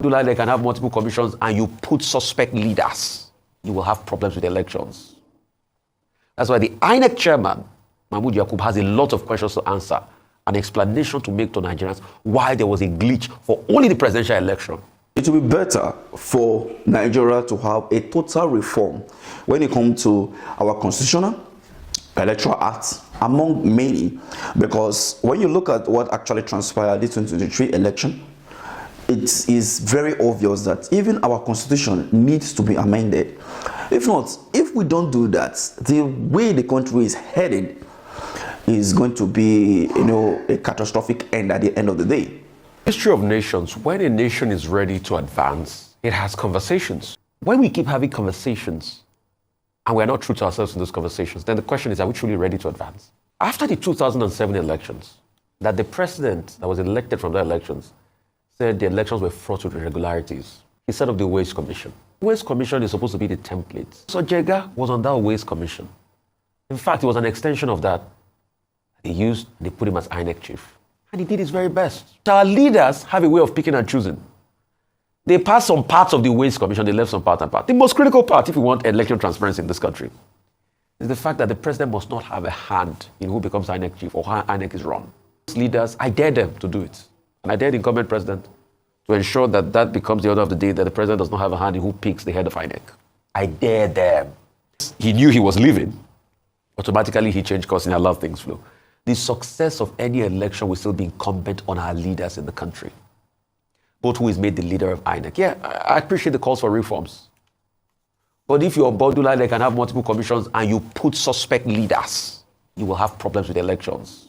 Like they can have multiple commissions and you put suspect leaders, you will have problems with elections. That's why the INEC chairman, Mahmoud Yakub, has a lot of questions to answer, an explanation to make to Nigerians why there was a glitch for only the presidential election. It will be better for Nigeria to have a total reform when it comes to our constitutional, electoral acts, among many, because when you look at what actually transpired in the 2023 election, it is very obvious that even our constitution needs to be amended. If not, if we don't do that, the way the country is headed is going to be, a catastrophic end at the end of the day. History of nations, when a nation is ready to advance, it has conversations. When we keep having conversations and we're not true to ourselves in those conversations, then the question is, are we truly ready to advance? After the 2007 elections, that the president that was elected from the elections said the elections were fraught with irregularities, he set up the Waste Commission. The Waste Commission is supposed to be the template. So Jega was on that Waste Commission. In fact, it was an extension of that. They put him as INEC chief. And he did his very best. Our leaders have a way of picking and choosing. They passed some parts of the Waste Commission, they left some part and part. The most critical part, if we want election transparency in this country, is the fact that the president must not have a hand in who becomes INEC chief or how INEC is run. Leaders, I dare them to do it. And I dare the incumbent president to ensure that that becomes the order of the day, that the president does not have a hand in who picks the head of INEC. I dare them. He knew he was leaving. Automatically, he changed course and allowed things flow. The success of any election will still be incumbent on our leaders in the country. Both who is made the leader of INEC. Yeah, I appreciate the calls for reforms. But if you're Bodula, they can have multiple commissions and you put suspect leaders, you will have problems with elections.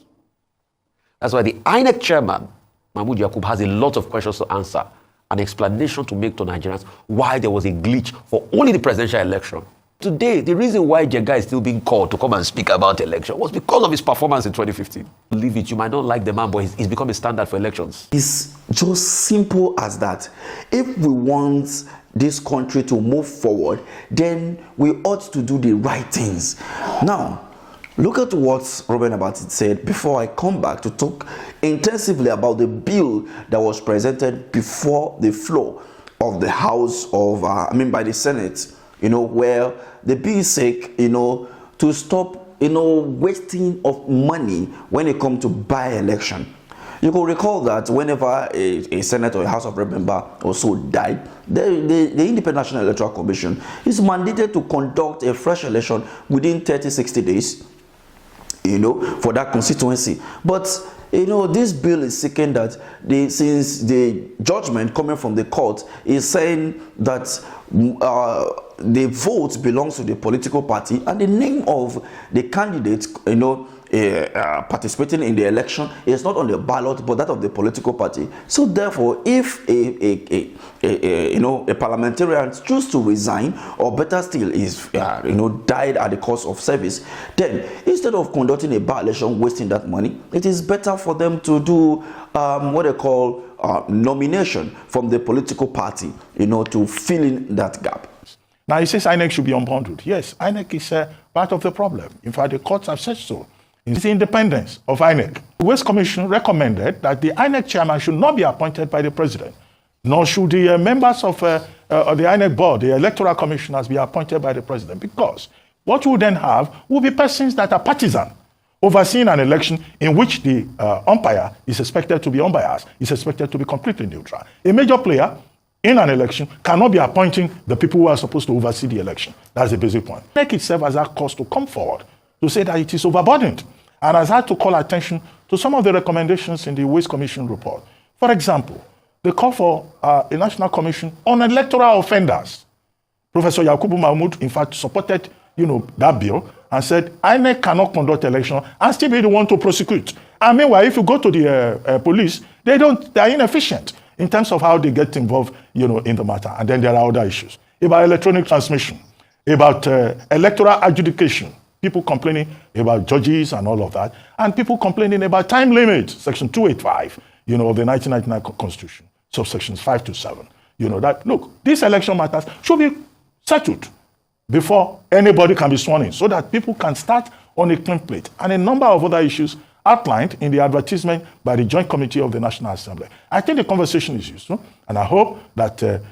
That's why the INEC chairman, Mahmoud Yakub, has a lot of questions to answer, an explanation to make to Nigerians why there was a glitch for only the presidential election. Today, the reason why Jega is still being called to come and speak about election was because of his performance in 2015. Believe it, you might not like the man, but he's become a standard for elections. It's just simple as that. If we want this country to move forward, then we ought to do the right things. Now, look at what Robin Abati said before I come back to talk intensively about the bill that was presented before the floor of the House of, by the Senate, where the bill sake, to stop, wasting of money when it comes to by-election. You can recall that whenever a Senate or a House of Rep member also died, the Independent National Electoral Commission is mandated to conduct a fresh election within 30-60 days, for that constituency. But this bill is seeking that since the judgment coming from the court is saying that the vote belongs to the political party and the name of the candidate, participating in the election is not on the ballot but that of the political party. So therefore, if a parliamentarian chooses to resign, or better still is died at the course of service, then instead of conducting a by-election wasting that money, it is better for them to do what they call nomination from the political party, to fill in that gap. Now, he says INEC should be unbundled. Yes, INEC is part of the problem. In fact, the courts have said so. It's the independence of INEC. The Waste Commission recommended that the INEC chairman should not be appointed by the president, nor should the members of the INEC board, the electoral commissioners, be appointed by the president, because what we then have will be persons that are partisan, overseeing an election in which the umpire is expected to be unbiased, is expected to be completely neutral. A major player in an election cannot be appointing the people who are supposed to oversee the election. That's the basic point. INEC itself has that cause to come forward to say that it is overburdened and has had to call attention to some of the recommendations in the Waste Commission report. For example, the call for a national commission on electoral offenders. Professor Yakubu Mahmoud, in fact, supported that bill and said INEC cannot conduct election and still be the one to prosecute. And meanwhile, if you go to the police, they are inefficient in terms of how they get involved, in the matter. And then there are other issues about electronic transmission, about electoral adjudication, people complaining about judges and all of that, and people complaining about time limits, Section 285, of the 1999 Constitution, subsections 5 to 7. That, look, these election matters should be settled before anybody can be sworn in, so that people can start on a clean plate. And a number of other issues outlined in the advertisement by the Joint Committee of the National Assembly. I think the conversation is useful, and I hope that the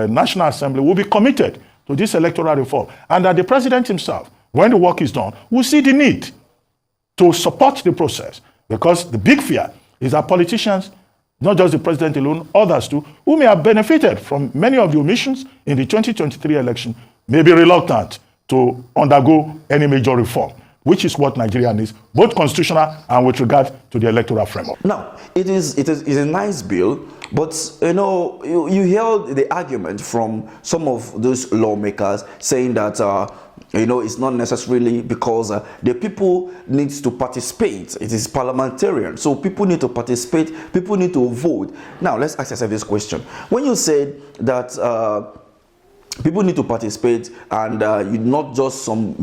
National Assembly will be committed to this electoral reform, and that the president himself, when the work is done, will see the need to support the process, because the big fear is that politicians, not just the president alone, others too, who may have benefited from many of the omissions in the 2023 election, may be reluctant to undergo any major reform, which is what Nigeria needs, both constitutional and with regard to the electoral framework. Now, it is a nice bill, but you hear the argument from some of those lawmakers saying that it's not necessarily because the people need to participate. It is parliamentarian, so people need to participate, people need to vote. Now, let's ask ourselves this question. When you said that people need to participate, and not just some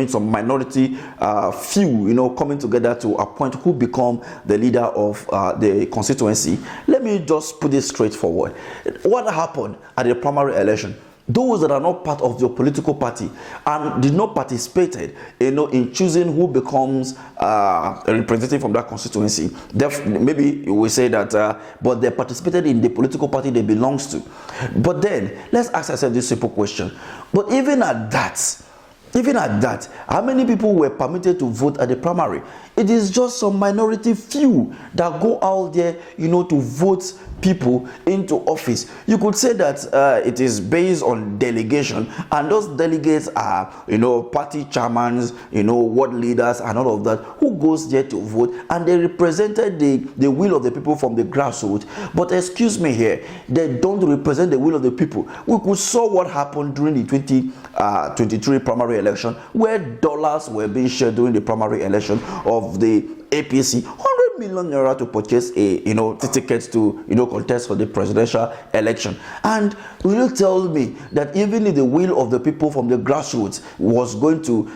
some minority few, coming together to appoint who become the leader of the constituency. Let me just put this straightforward. What happened at the primary election? Those that are not part of your political party and did not participate, in choosing who becomes a representative from that constituency, maybe you will say that, but they participated in the political party they belongs to. But then, let's ask ourselves this simple question. But even at that, how many people were permitted to vote at the primary? It is just some minority few that go out there, to vote people into office. You could say that it is based on delegation, and those delegates are, party chairmen, ward leaders, and all of that, who goes there to vote, and they represented the will of the people from the grassroots. But excuse me here, they don't represent the will of the people. We could saw what happened during the 2023 primary election, where dollars were being shared during the primary election of the APC. 100 million naira to purchase tickets to contest for the presidential election. And will you tell me that even if the will of the people from the grassroots was going to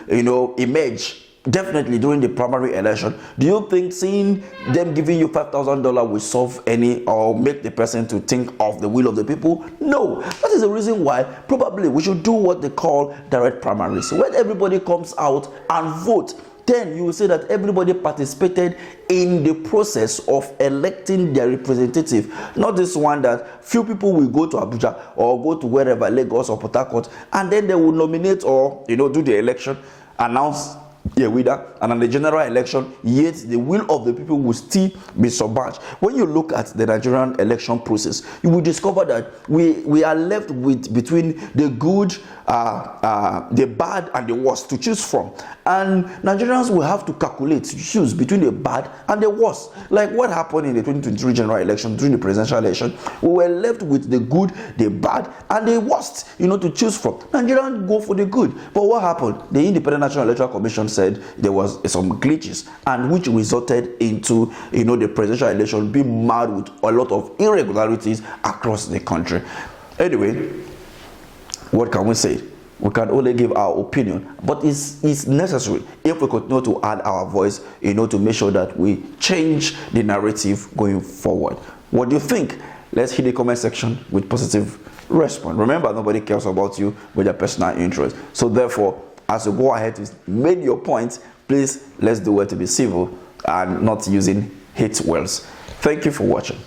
emerge definitely during the primary election, do you think seeing them giving you $5,000 will solve any or make the person to think of the will of the people? No. That is the reason why probably we should do what they call direct primaries, when everybody comes out and vote. Then you will say that everybody participated in the process of electing their representative. Not this one that few people will go to Abuja or go to wherever, Lagos or Port Harcourt, and then they will nominate or do the election, announce and in the general election, yet the will of the people will still be submerged. When you look at the Nigerian election process, you will discover that we are left with between the good, the bad, and the worst to choose from. And Nigerians will have to calculate, to choose between the bad and the worst. Like what happened in the 2023 general election, during the presidential election, we were left with the good, the bad, and the worst, to choose from. Nigerians go for the good. But what happened? The Independent National Electoral Commission said there was some glitches, and which resulted into the presidential election being marred with a lot of irregularities across the country. Anyway, what can we say? We can only give our opinion, but it's necessary if we continue to add our voice, to make sure that we change the narrative going forward. What do you think? Let's hit the comment section with positive response. Remember, nobody cares about you with your personal interest. So therefore, as you go ahead to make your point, please let's do it to be civil and not using hate words. Thank you for watching.